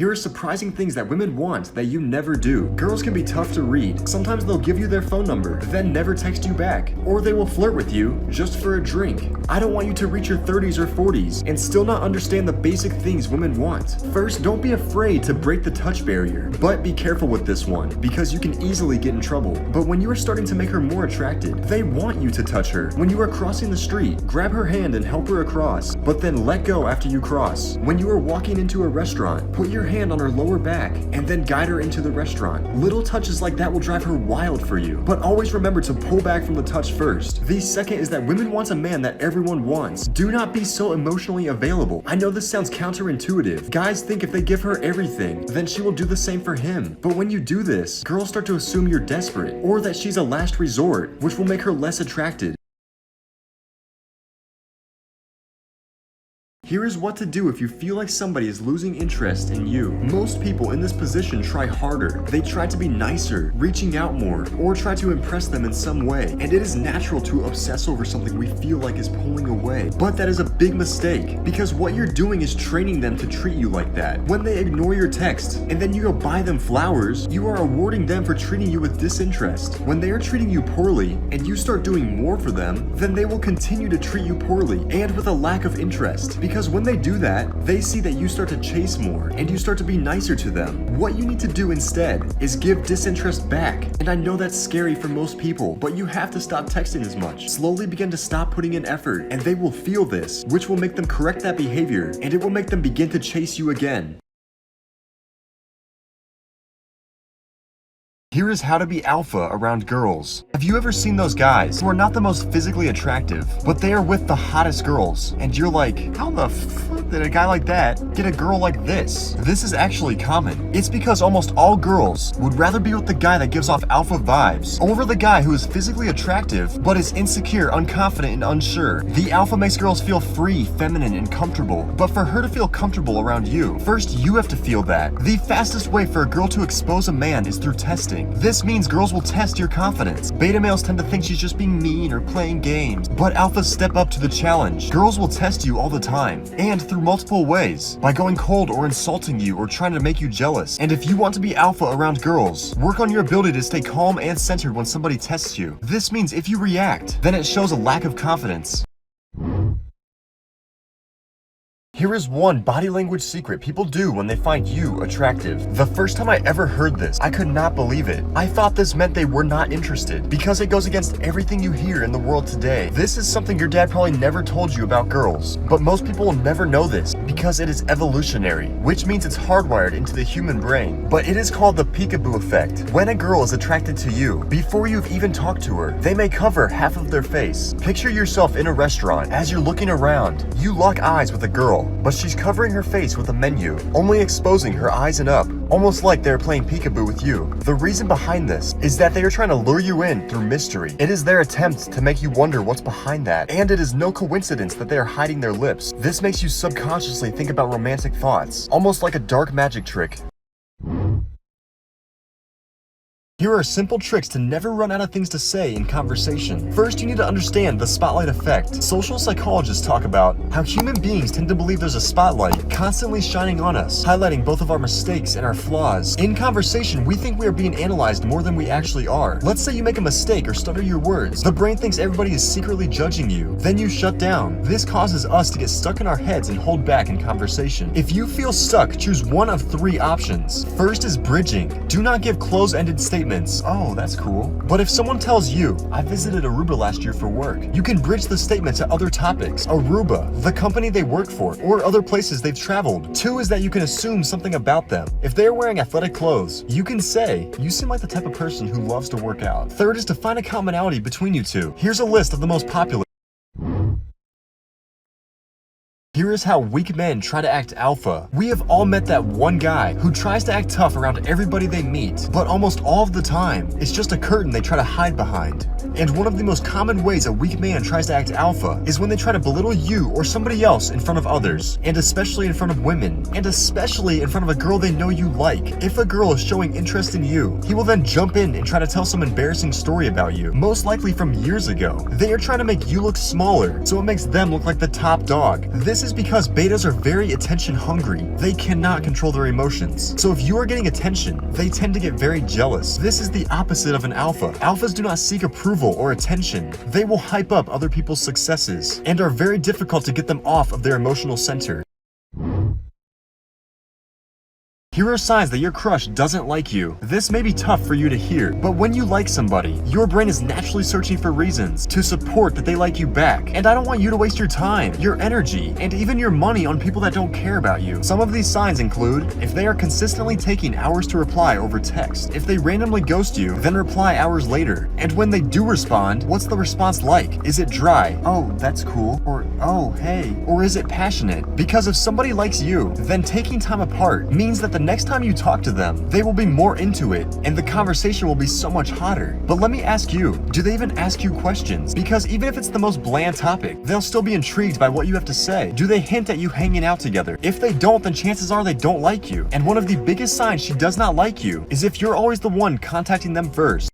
Here are surprising things that women want that you never do. Girls can be tough to read. Sometimes they'll give you their phone number, then never text you back. Or they will flirt with you just for a drink. I don't want you to reach your 30s or 40s and still not understand the basic things women want. First, don't be afraid to break the touch barrier, but be careful with this one because you can easily get in trouble. But when you are starting to make her more attracted, they want you to touch her. When you are crossing the street, grab her hand and help her across, but then let go after you cross. When you are walking into a restaurant, put your hand on her lower back and then guide her into the restaurant. Little touches like that will drive her wild for you, but always remember to pull back from the touch first. The second is that women want a man that everyone wants. Do not be so emotionally available. I know this sounds counterintuitive. Guys think if they give her everything, then she will do the same for him. But when you do this, girls start to assume you're desperate or that she's a last resort, which will make her less attracted. Here is what to do if you feel like somebody is losing interest in you. Most people in this position try harder. They try to be nicer, reaching out more, or try to impress them in some way. And it is natural to obsess over something we feel like is pulling away. But that is a big mistake, because what you're doing is training them to treat you like that. When they ignore your text, and then you go buy them flowers, you are rewarding them for treating you with disinterest. When they are treating you poorly, and you start doing more for them, then they will continue to treat you poorly, and with a lack of interest. Because when they do that, they see that you start to chase more and you start to be nicer to them. What you need to do instead is give disinterest back. And I know that's scary for most people, but you have to stop texting as much. Slowly begin to stop putting in effort, and they will feel this, which will make them correct that behavior, and it will make them begin to chase you again. Here is how to be alpha around girls. Have you ever seen those guys who are not the most physically attractive, but they are with the hottest girls, and you're like, how the fuck did a guy like that get a girl like this? This is actually common. It's because almost all girls would rather be with the guy that gives off alpha vibes over the guy who is physically attractive, but is insecure, unconfident, and unsure. The alpha makes girls feel free, feminine, and comfortable, but for her to feel comfortable around you, first you have to feel that. The fastest way for a girl to expose a man is through testing. This means girls will test your confidence. Beta males tend to think she's just being mean or playing games, but alphas step up to the challenge. Girls will test you all the time, and through multiple ways, by going cold or insulting you or trying to make you jealous. And if you want to be alpha around girls, work on your ability to stay calm and centered when somebody tests you. This means if you react, then it shows a lack of confidence. Here is one body language secret people do when they find you attractive. The first time I ever heard this, I could not believe it. I thought this meant they were not interested, because it goes against everything you hear in the world today. This is something your dad probably never told you about girls, but most people will never know this because it is evolutionary, which means it's hardwired into the human brain. But it is called the peekaboo effect. When a girl is attracted to you, before you've even talked to her, they may cover half of their face. Picture yourself in a restaurant. As you're looking around, you lock eyes with a girl, but she's covering her face with a menu, only exposing her eyes and up, almost like they're playing peekaboo with you. The reason behind this is that they are trying to lure you in through mystery. It is their attempt to make you wonder what's behind that, and it is no coincidence that they are hiding their lips. This makes you subconsciously think about romantic thoughts, almost like a dark magic trick. Here are simple tricks to never run out of things to say in conversation. First, you need to understand the spotlight effect. Social psychologists talk about how human beings tend to believe there's a spotlight constantly shining on us, highlighting both of our mistakes and our flaws. In conversation, we think we are being analyzed more than we actually are. Let's say you make a mistake or stutter your words. The brain thinks everybody is secretly judging you. Then you shut down. This causes us to get stuck in our heads and hold back in conversation. If you feel stuck, choose one of three options. First is bridging. Do not give close-ended statements. Oh, that's cool. But if someone tells you, I visited Aruba last year for work, you can bridge the statement to other topics. Aruba, the company they work for, or other places they've traveled. Two is that you can assume something about them. If they're wearing athletic clothes, you can say, you seem like the type of person who loves to work out. Third is to find a commonality between you two. Here's a list of the most popular. Here is how weak men try to act alpha. We have all met that one guy who tries to act tough around everybody they meet, but almost all of the time, it's just a curtain they try to hide behind. And one of the most common ways a weak man tries to act alpha is when they try to belittle you or somebody else in front of others, and especially in front of women, and especially in front of a girl they know you like. If a girl is showing interest in you, he will then jump in and try to tell some embarrassing story about you, most likely from years ago. They are trying to make you look smaller, so it makes them look like the top dog. This This is because betas are very attention hungry. They cannot control their emotions. So if you are getting attention, they tend to get very jealous. This is the opposite of an alpha. Alphas do not seek approval or attention. They will hype up other people's successes and are very difficult to get them off of their emotional center. Here are signs that your crush doesn't like you. This may be tough for you to hear, but when you like somebody, your brain is naturally searching for reasons to support that they like you back. And I don't want you to waste your time, your energy, and even your money on people that don't care about you. Some of these signs include if they are consistently taking hours to reply over text, if they randomly ghost you, then reply hours later, and when they do respond, what's the response like? Is it dry? Oh, that's cool. Or, oh, hey. Or is it passionate? Because if somebody likes you, then taking time apart means that the next time you talk to them, they will be more into it, and the conversation will be so much hotter. But let me ask you, do they even ask you questions? Because even if it's the most bland topic, they'll still be intrigued by what you have to say. Do they hint at you hanging out together? If they don't, then chances are they don't like you. And one of the biggest signs she does not like you is if you're always the one contacting them first.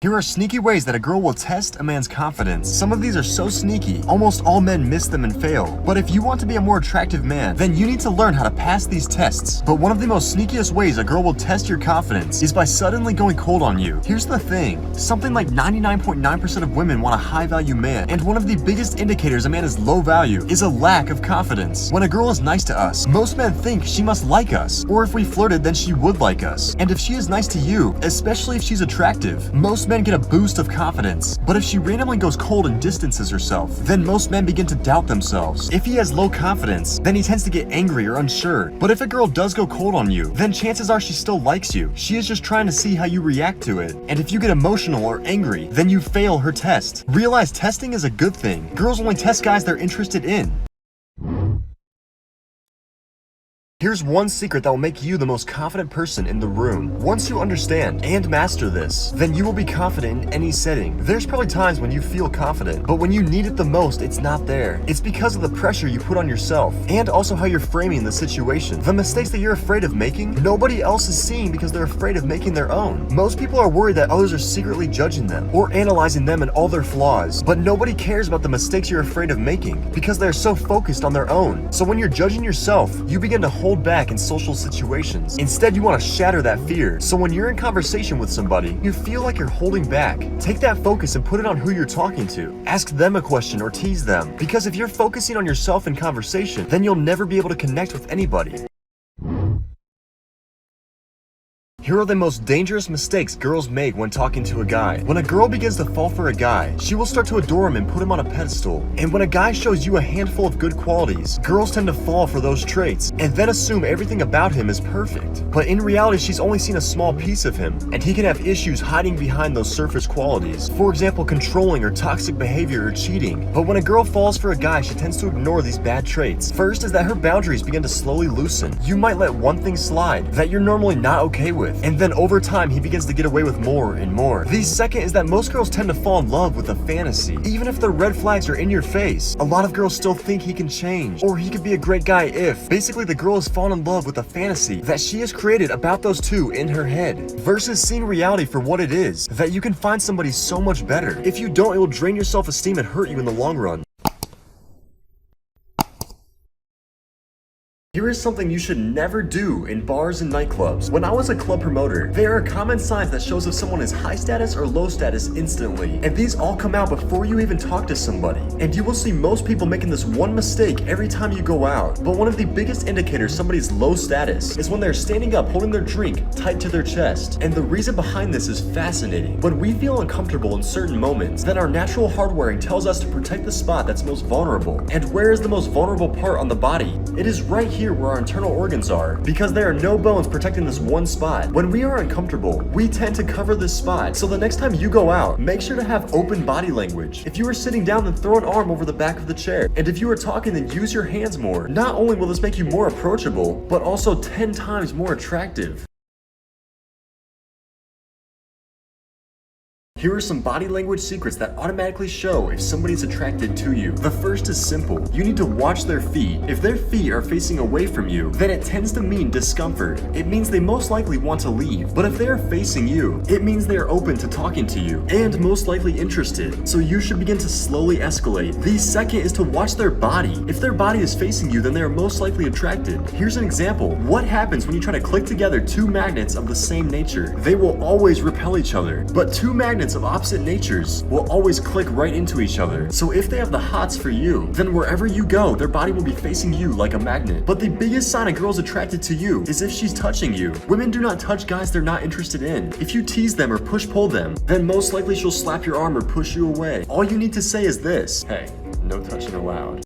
Here are sneaky ways that a girl will test a man's confidence. Some of these are so sneaky, almost all men miss them and fail. But if you want to be a more attractive man, then you need to learn how to pass these tests. But one of the most sneakiest ways a girl will test your confidence is by suddenly going cold on you. Here's the thing, something like 99.9% of women want a high value man, and one of the biggest indicators a man is low value is a lack of confidence. When a girl is nice to us, most men think she must like us, or if we flirted, then she would like us. And if she is nice to you, especially if she's attractive, most men get a boost of confidence. But if she randomly goes cold and distances herself, then most men begin to doubt themselves. If he has low confidence, then he tends to get angry or unsure. But if a girl does go cold on you, then chances are she still likes you. She is just trying to see how you react to it. And if you get emotional or angry, then you fail her test. Realize testing is a good thing. Girls only test guys they're interested in. Here's one secret that will make you the most confident person in the room. Once you understand and master this, then you will be confident in any setting. There's probably times when you feel confident, but when you need it the most, it's not there. It's because of the pressure you put on yourself, and also how you're framing the situation. The mistakes that you're afraid of making, nobody else is seeing because they're afraid of making their own. Most people are worried that others are secretly judging them, or analyzing them and all their flaws, but nobody cares about the mistakes you're afraid of making, because they're so focused on their own. So when you're judging yourself, you begin to hold back in social situations. Instead, you want to shatter that fear. So when you're in conversation with somebody, you feel like you're holding back. Take that focus and put it on who you're talking to. Ask them a question or tease them. Because if you're focusing on yourself in conversation, then you'll never be able to connect with anybody. Here are the most dangerous mistakes girls make when talking to a guy. When a girl begins to fall for a guy, she will start to adore him and put him on a pedestal. And when a guy shows you a handful of good qualities, girls tend to fall for those traits and then assume everything about him is perfect. But in reality, she's only seen a small piece of him, and he can have issues hiding behind those surface qualities. For example, controlling or toxic behavior or cheating. But when a girl falls for a guy, she tends to ignore these bad traits. First is that her boundaries begin to slowly loosen. You might let one thing slide that you're normally not okay with, and then over time he begins to get away with more and more. The second is that most girls tend to fall in love with a fantasy. Even if the red flags are in your face, a lot of girls still think he can change, or he could be a great guy if. Basically, the girl has fallen in love with a fantasy that she has created about those two in her head, versus seeing reality for what it is, that you can find somebody so much better. If you don't, it will drain your self-esteem and hurt you in the long run. Here is something you should never do in bars and nightclubs. When I was a club promoter, there are common signs that shows if someone is high status or low status instantly. And these all come out before you even talk to somebody. And you will see most people making this one mistake every time you go out. But one of the biggest indicators somebody's low status is when they're standing up holding their drink tight to their chest. And the reason behind this is fascinating. When we feel uncomfortable in certain moments, then our natural hardwiring tells us to protect the spot that's most vulnerable. And where is the most vulnerable part on the body? It is right here where our internal organs are, because there are no bones protecting this one spot. When we are uncomfortable, we tend to cover this spot. So the next time you go out, make sure to have open body language. If you are sitting down, then throw an arm over the back of the chair. And if you are talking, then use your hands more. Not only will this make you more approachable, but also 10 times more attractive. Here are some body language secrets that automatically show if somebody's attracted to you. The first is simple. You need to watch their feet. If their feet are facing away from you, then it tends to mean discomfort. It means they most likely want to leave. But if they are facing you, it means they are open to talking to you and most likely interested. So you should begin to slowly escalate. The second is to watch their body. If their body is facing you, then they are most likely attracted. Here's an example. What happens when you try to click together two magnets of the same nature? They will always repel each other. But two magnets of opposite natures will always click right into each other. So if they have the hots for you, then wherever you go, their body will be facing you like a magnet. But the biggest sign a girl's attracted to you is if she's touching you. Women do not touch guys they're not interested in. If you tease them or push-pull them, then most likely she'll slap your arm or push you away. All you need to say is this: hey, no touching allowed.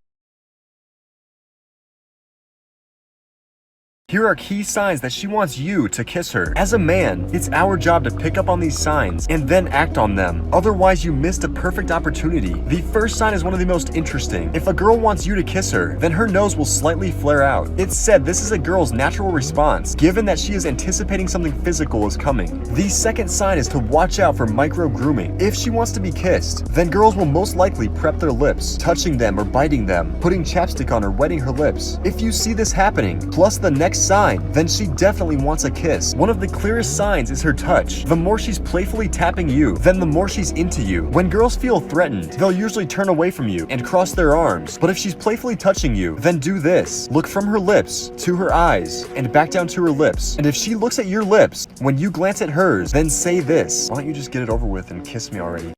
Here are key signs that she wants you to kiss her. As a man, it's our job to pick up on these signs and then act on them. Otherwise, you missed a perfect opportunity. The first sign is one of the most interesting. If a girl wants you to kiss her, then her nose will slightly flare out. It's said this is a girl's natural response, given that she is anticipating something physical is coming. The second sign is to watch out for micro-grooming. If she wants to be kissed, then girls will most likely prep their lips, touching them or biting them, putting chapstick on or wetting her lips. If you see this happening, plus the next sign, then she definitely wants a kiss. One of the clearest signs is her touch. The more she's playfully tapping you, then the more she's into you. When girls feel threatened, they'll usually turn away from you and cross their arms. But if she's playfully touching you, then do this. Look from her lips to her eyes and back down to her lips. And if she looks at your lips, when you glance at hers, then say this: why don't you just get it over with and kiss me already?